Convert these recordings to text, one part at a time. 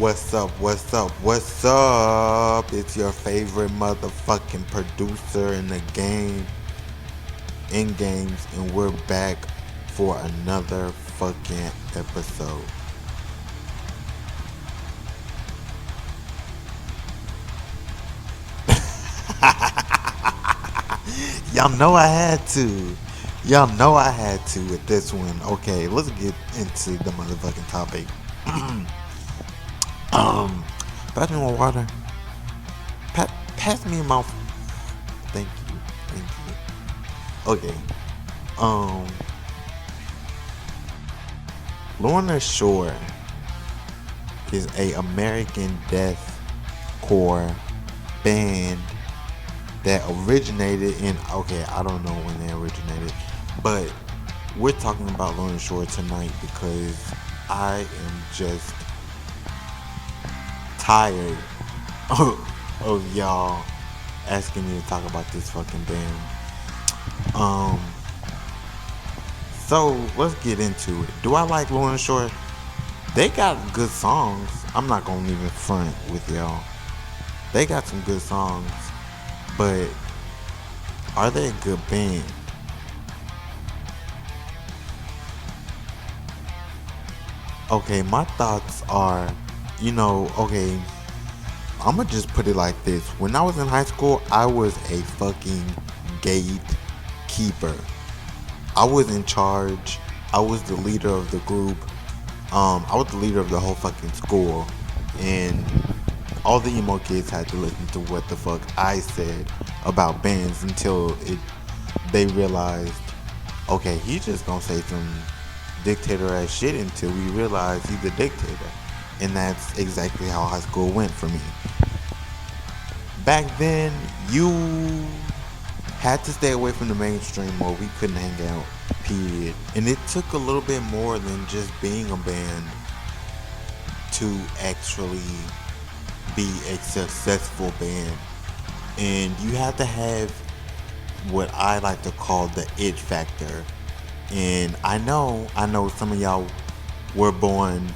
What's up? What's up? What's up? It's your favorite motherfucking producer in the game, in games, and we're back for another fucking episode. Y'all know I had to. Y'all know I had to with this one. Okay, let's get into the motherfucking topic. um, pass me my water. Pass me my. Thank you. Thank you. Okay. Um, Lorna Shore is a American deathcore band that originated in, okay, I don't know when they originated, but we're talking about Lorna Shore tonight because I am just tired of y'all asking me to talk about this fucking band. Um, so let's get into it. Do I like Lorna Shore? They got good songs. I'm not gonna even front with y'all. They got some good songs, but are they a good band? Okay, my thoughts are, okay, I'm gonna just put it like this. When I was in high school, I was a fucking gatekeeper. I was in charge. I was the leader of the group. I was the leader of the whole fucking school. And all the emo kids had to listen to what the fuck I said about bands until they realized, okay, he's just gonna say some dictator ass shit until we realize he's a dictator. And that's exactly how high school went for me. Back then, you had to stay away from the mainstream or we couldn't hang out, period. And it took a little bit more than just being a band to actually be a successful band. And you have to have what I like to call the it factor. And I know some of y'all were born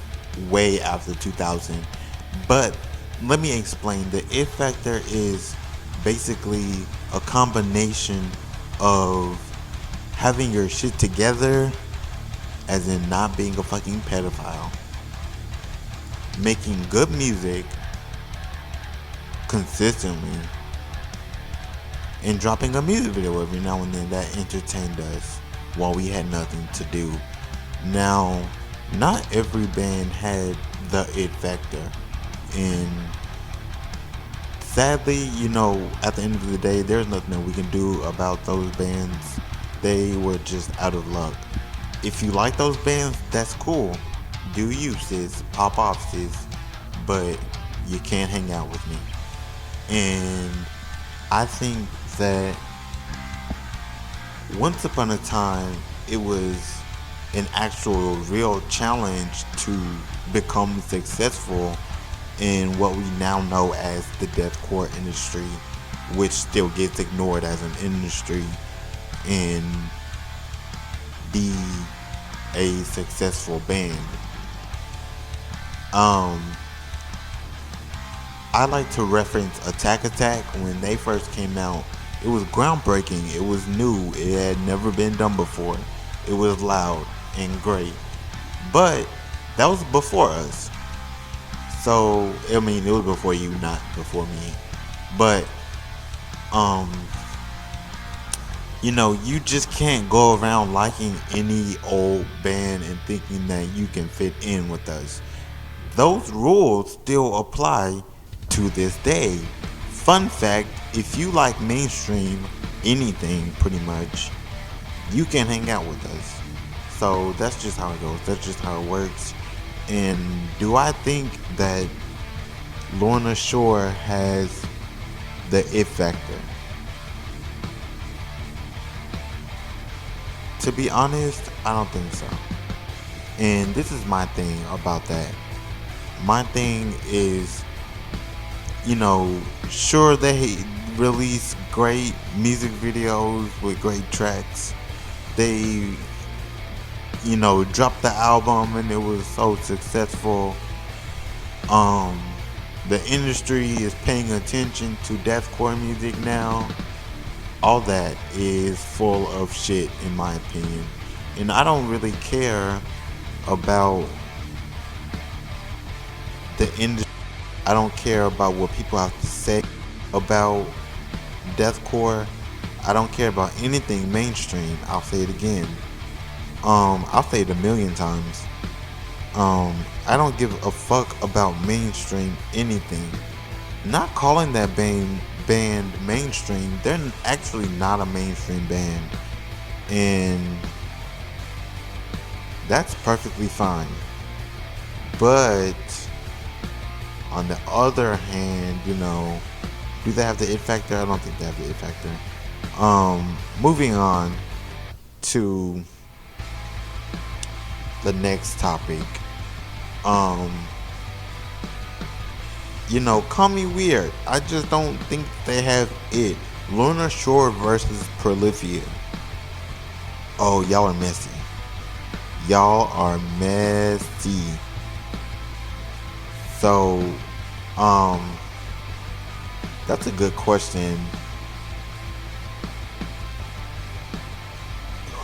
way after 2000, but let me explain. The it factor is basically a combination of having your shit together, as in not being a fucking pedophile, making good music consistently, and dropping a music video every now and then that entertained us while we had nothing to do. Now, not every band had the it factor, and sadly, at the end of the day, there's nothing that we can do about those bands. They were just out of luck. If you like those bands, that's cool. Do you, sis? Pop off, sis. But you can't hang out with me. And I think that once upon a time, it was an actual real challenge to become successful in what we now know as the deathcore industry, which still gets ignored as an industry, and be a successful band. I like to reference Attack Attack. When they first came out, it was groundbreaking. It was new. It had never been done before. It was loud and great. But that was before us. So, I mean, it was before you, not before me. But, you just can't go around liking any old band and thinking that you can fit in with us. Those rules still apply to this day. Fun fact, if you like mainstream anything pretty much, you can hang out with us. So that's just how it goes. That's just how it works. And do I think that Lorna Shore has the it factor? To be honest, I don't think so. And this is my thing about that. My thing is, sure, they release great music videos with great tracks. They, dropped the album and it was so successful. Um, the industry is paying attention to deathcore music now. All that is full of shit, in my opinion. And I don't really care about the industry. I don't care about what people have to say about deathcore. I don't care about anything mainstream. I'll say it again. I'll say it a million times. I don't give a fuck about mainstream anything. Not calling that band mainstream. They're actually not a mainstream band, and that's perfectly fine. But on the other hand, do they have the it factor? I don't think they have the it factor. Moving on to the next topic. Um, call me weird. I just don't think they have it. Luna Shore versus Prolifia. Oh, y'all are messy. Y'all are messy. So, that's a good question.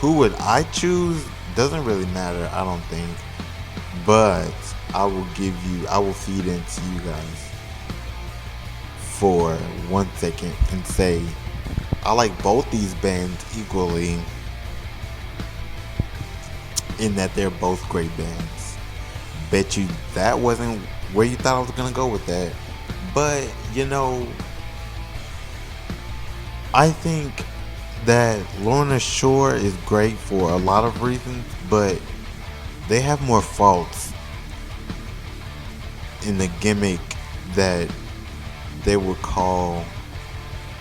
Who would I choose? Doesn't really matter, I don't think. But I will feed into you guys for 1 second and say I like both these bands equally in that they're both great bands. Bet you that wasn't where you thought I was gonna go with that. But I think that Lorna Shore is great for a lot of reasons, but they have more faults in the gimmick that they would call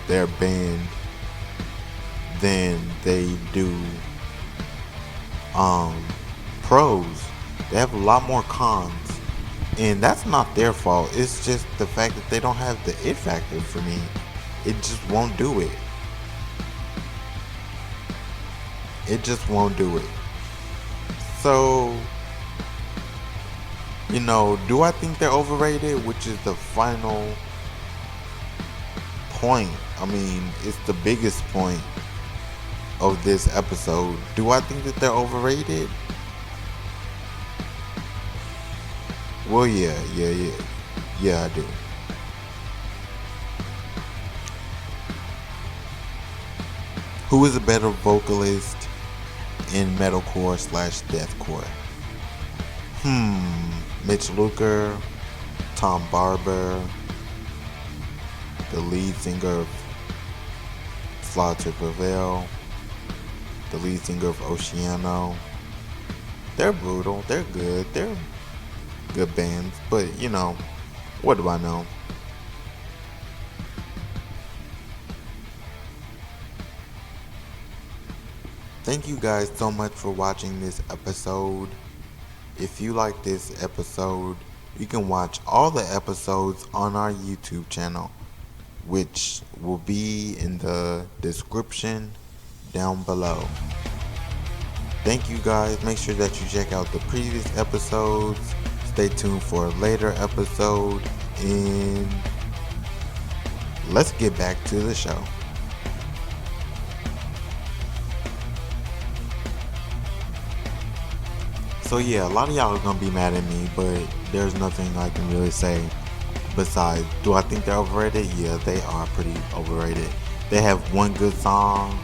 their band than they do pros. They have a lot more cons, and that's not their fault. It's just the fact that they don't have the it factor for me. It just won't do it. It just won't do it. So, do I think they're overrated? Which is the final point. I mean, it's the biggest point of this episode. Do I think that they're overrated? Well, yeah, I do. Who is a better vocalist in metalcore/deathcore? Mitch Luker, Tom Barber, the lead singer of Slaughter Prevail, the lead singer of Oceano. They're brutal, they're good, they're good bands, but what do I know? Thank you guys so much for watching this episode. If you like this episode, you can watch all the episodes on our YouTube channel, which will be in the description down below. Thank you guys. Make sure that you check out the previous episodes. Stay tuned for a later episode, and let's get back to the show. So yeah, a lot of y'all are gonna be mad at me, but there's nothing I can really say besides, do I think they're overrated? Yeah, they are pretty overrated. They have one good song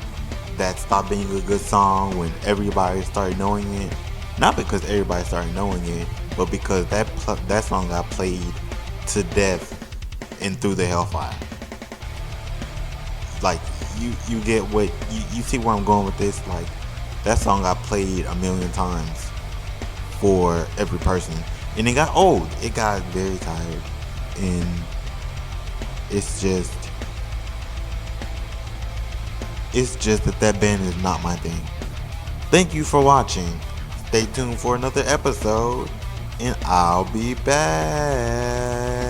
that stopped being a good song when everybody started knowing it. Not because everybody started knowing it, but because that song got played to death and Through the Hellfire. Like, you get what you see where I'm going with this. Like, that song got played a million times for every person, and it got old. It got very tired, and it's just that band is not my thing. Thank you for watching. Stay tuned for another episode, and I'll be back.